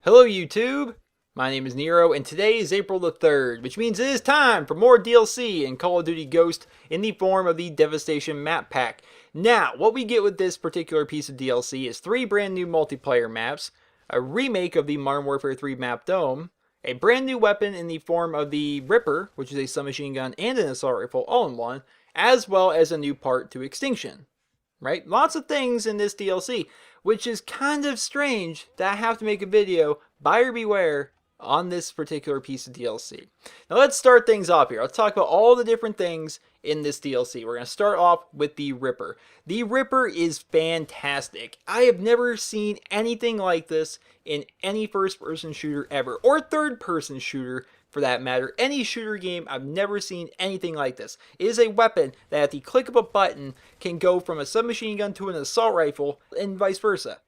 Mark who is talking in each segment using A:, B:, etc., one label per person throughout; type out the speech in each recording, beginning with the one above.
A: Hello YouTube, my name is Nero and today is April the 3rd, which means it is time for more DLC in Call of Duty Ghost in the form of the Devastation map pack. Now, what we get with this particular piece of DLC is 3 brand new multiplayer maps, a remake of the Modern Warfare 3 map Dome, a brand new weapon in the form of the Ripper, which is a submachine gun and an assault rifle all in one, as well as a new part to Extinction. Right? Lots of things in this DLC, which is kind of strange that I have to make a video, buyer beware, on this particular piece of DLC. Now let's start things off here. Let's talk about all the different things in this DLC. We're going to start off with the Ripper. The Ripper is fantastic. I have never seen anything like this in any first-person shooter ever, or third-person shooter for that matter. Any shooter game, I've never seen anything like this. It is a weapon that at the click of a button can go from a submachine gun to an assault rifle and vice versa.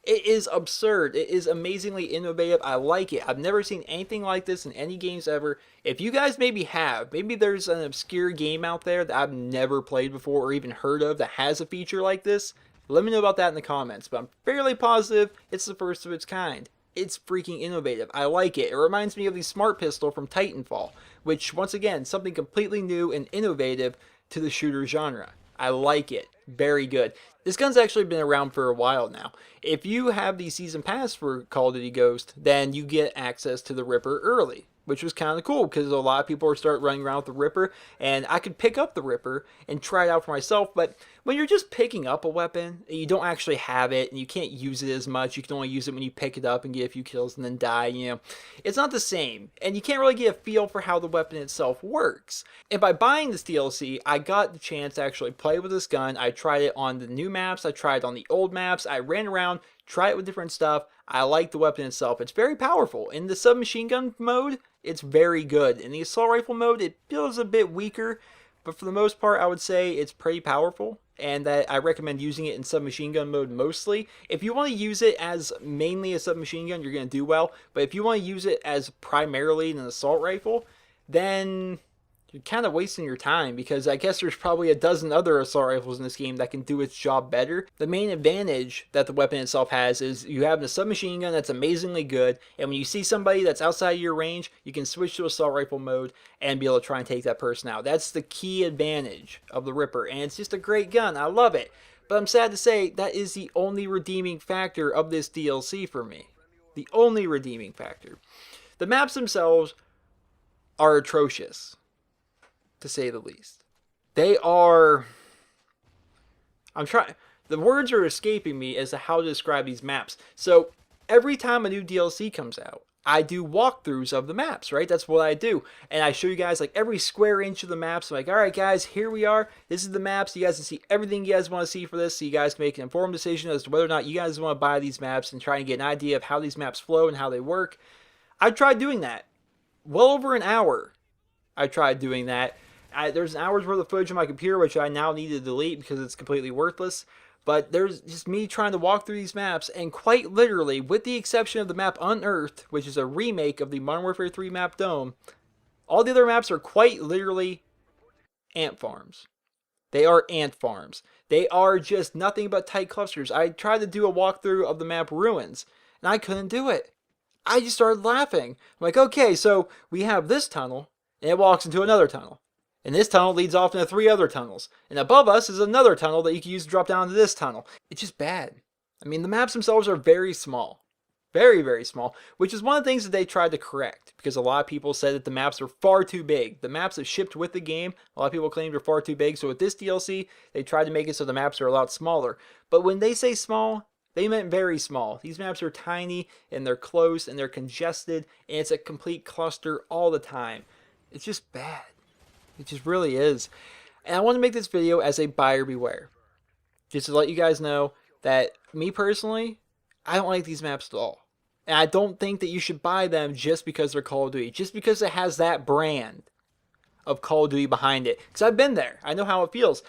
A: It is absurd. It is amazingly innovative. I like it. I've never seen anything like this in any games ever. If you guys maybe have, maybe there's an obscure game out there that I've never played before or even heard of that has a feature like this, let me know about that in the comments. But I'm fairly positive it's the first of its kind. It's freaking innovative. I like it. It reminds me of the Smart Pistol from Titanfall, which, once again, something completely new and innovative to the shooter genre. I like it. Very good. This gun's actually been around for a while now. If you have the Season Pass for Call of Duty Ghost, then you get access to the Ripper early, which was kind of cool because a lot of people start running around with the Ripper, and I could pick up the Ripper and try it out for myself. But when you're just picking up a weapon and you don't actually have it and you can't use it as much, you can only use it when you pick it up and get a few kills and then die, you know, it's not the same, and you can't really get a feel for how the weapon itself works. And by buying this DLC, I got the chance to actually play with this gun. I tried it on the new maps, I tried it on the old maps, I ran around, tried it with different stuff. I like the weapon itself. It's very powerful. In the submachine gun mode, it's very good. In the assault rifle mode, it feels a bit weaker, but for the most part, I would say it's pretty powerful, and that I recommend using it in submachine gun mode mostly. If you want to use it as mainly a submachine gun, you're going to do well, but if you want to use it as primarily an assault rifle, then you're kind of wasting your time, because I guess there's probably a dozen other assault rifles in this game that can do its job better. The main advantage that the weapon itself has is you have a submachine gun that's amazingly good, and when you see somebody that's outside of your range, you can switch to assault rifle mode and be able to try and take that person out. That's the key advantage of the Ripper, and it's just a great gun. I love it. But I'm sad to say that is the only redeeming factor of this DLC for me. The only redeeming factor. The maps themselves are atrocious, to say the least. They are... the words are escaping me as to how to describe these maps. So, every time a new DLC comes out, I do walkthroughs of the maps, right? That's what I do. And I show you guys like every square inch of the maps. I'm like, alright guys, here we are. This is the maps. You guys can see everything you guys want to see for this, so you guys can make an informed decision as to whether or not you guys want to buy these maps and try and get an idea of how these maps flow and how they work. I tried doing that. Well over an hour I tried doing that. There's an hour's worth of footage on my computer, which I now need to delete because it's completely worthless. But there's just me trying to walk through these maps, and quite literally, with the exception of the map Unearthed, which is a remake of the Modern Warfare 3 map Dome, all the other maps are quite literally ant farms. They are ant farms. They are just nothing but tight clusters. I tried to do a walkthrough of the map Ruins, and I couldn't do it. I just started laughing. I'm like, okay, so we have this tunnel, and it walks into another tunnel. And this tunnel leads off into 3 other tunnels. And above us is another tunnel that you can use to drop down to this tunnel. It's just bad. I mean, the maps themselves are very small. Very, very small. Which is one of the things that they tried to correct. Because a lot of people said that the maps are far too big. The maps that shipped with the game, a lot of people claimed are far too big. So with this DLC, they tried to make it so the maps are a lot smaller. But when they say small, they meant very small. These maps are tiny, and they're close, and they're congested, and it's a complete cluster all the time. It's just bad. It just really is. And I want to make this video as a buyer beware. Just to let you guys know that me personally, I don't like these maps at all. And I don't think that you should buy them just because they're Call of Duty. Just because it has that brand of Call of Duty behind it. Because I've been there. I know how it feels.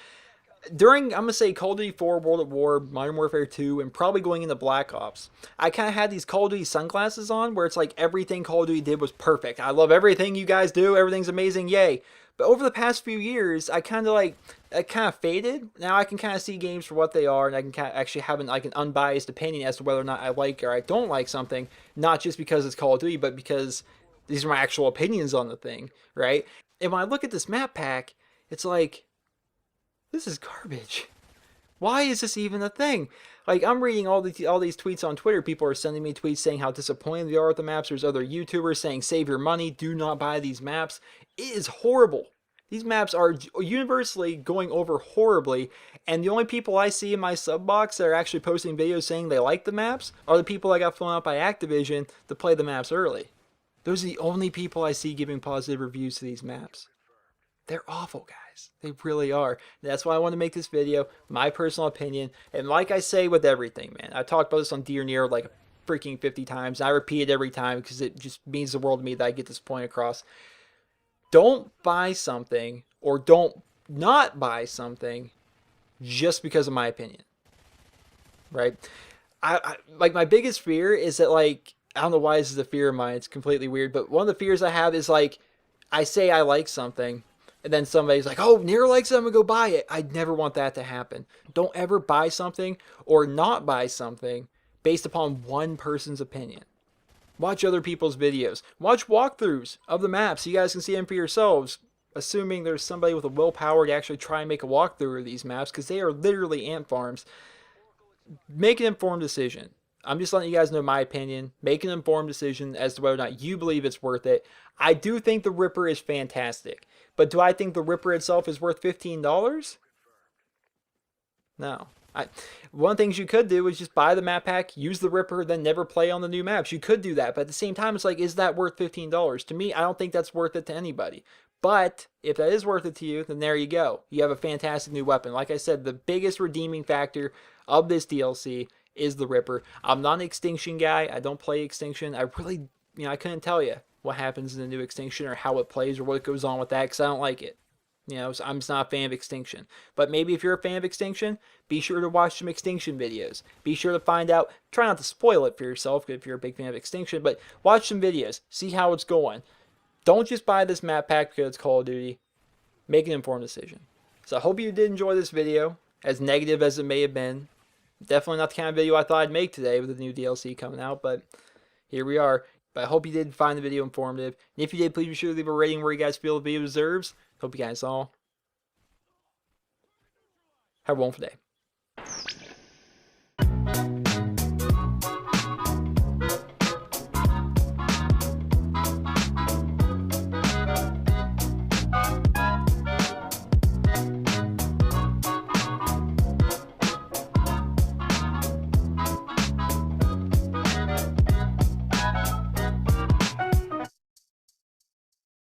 A: During, I'm going to say, Call of Duty 4, World at War, Modern Warfare 2, and probably going into Black Ops, I kind of had these Call of Duty sunglasses on where it's like everything Call of Duty did was perfect. I love everything you guys do. Everything's amazing. Yay. But over the past few years, I kind of faded. Now I can kind of see games for what they are, and I can actually have an unbiased opinion as to whether or not I like or I don't like something, not just because it's Call of Duty, but because these are my actual opinions on the thing, right? And when I look at this map pack, it's like, this is garbage. Why is this even a thing? Like, I'm reading all these tweets on Twitter. People are sending me tweets saying how disappointed they are with the maps. There's other YouTubers saying, save your money, do not buy these maps. It is horrible. These maps are universally going over horribly, and the only people I see in my sub box that are actually posting videos saying they like the maps are the people that got flown out by Activision to play the maps early. Those are the only people I see giving positive reviews to these maps. They're awful, guys. They really are. That's why I want to make this video, my personal opinion. And like I say with everything, man, I talked about this on Dear Near like freaking 50 times. I repeat it every time because it just means the world to me that I get this point across. Don't buy something, or don't not buy something just because of my opinion, right? I like, my biggest fear is that, like, I don't know why this is a fear of mine. It's completely weird, but one of the fears I have is, like, I say I like something, and then somebody's like, oh, Nero likes it, I'm gonna go buy it. I'd never want that to happen. Don't ever buy something or not buy something based upon one person's opinion. Watch other people's videos. Watch walkthroughs of the maps so you guys can see them for yourselves. Assuming there's somebody with the willpower to actually try and make a walkthrough of these maps, because they are literally ant farms. Make an informed decision. I'm just letting you guys know my opinion. Make an informed decision as to whether or not you believe it's worth it. I do think the Ripper is fantastic. But do I think the Ripper itself is worth $15? No. One of the things you could do is just buy the map pack, use the Ripper, then never play on the new maps. You could do that, but at the same time, it's like, is that worth $15? To me, I don't think that's worth it to anybody. But if that is worth it to you, then there you go. You have a fantastic new weapon. Like I said, the biggest redeeming factor of this DLC is the Ripper. I'm not an Extinction guy. I don't play Extinction. I really, I couldn't tell you what happens in the new Extinction or how it plays or what goes on with that because I don't like it. So I'm just not a fan of Extinction. But maybe if you're a fan of Extinction, be sure to watch some Extinction videos. Be sure to find out, try not to spoil it for yourself if you're a big fan of Extinction, but watch some videos. See how it's going. Don't just buy this map pack because it's Call of Duty. Make an informed decision. So I hope you did enjoy this video, as negative as it may have been. Definitely not the kind of video I thought I'd make today with the new DLC coming out, but here we are. But I hope you did find the video informative. And if you did, please be sure to leave a rating where you guys feel the video deserves. Hope you guys all have a wonderful day.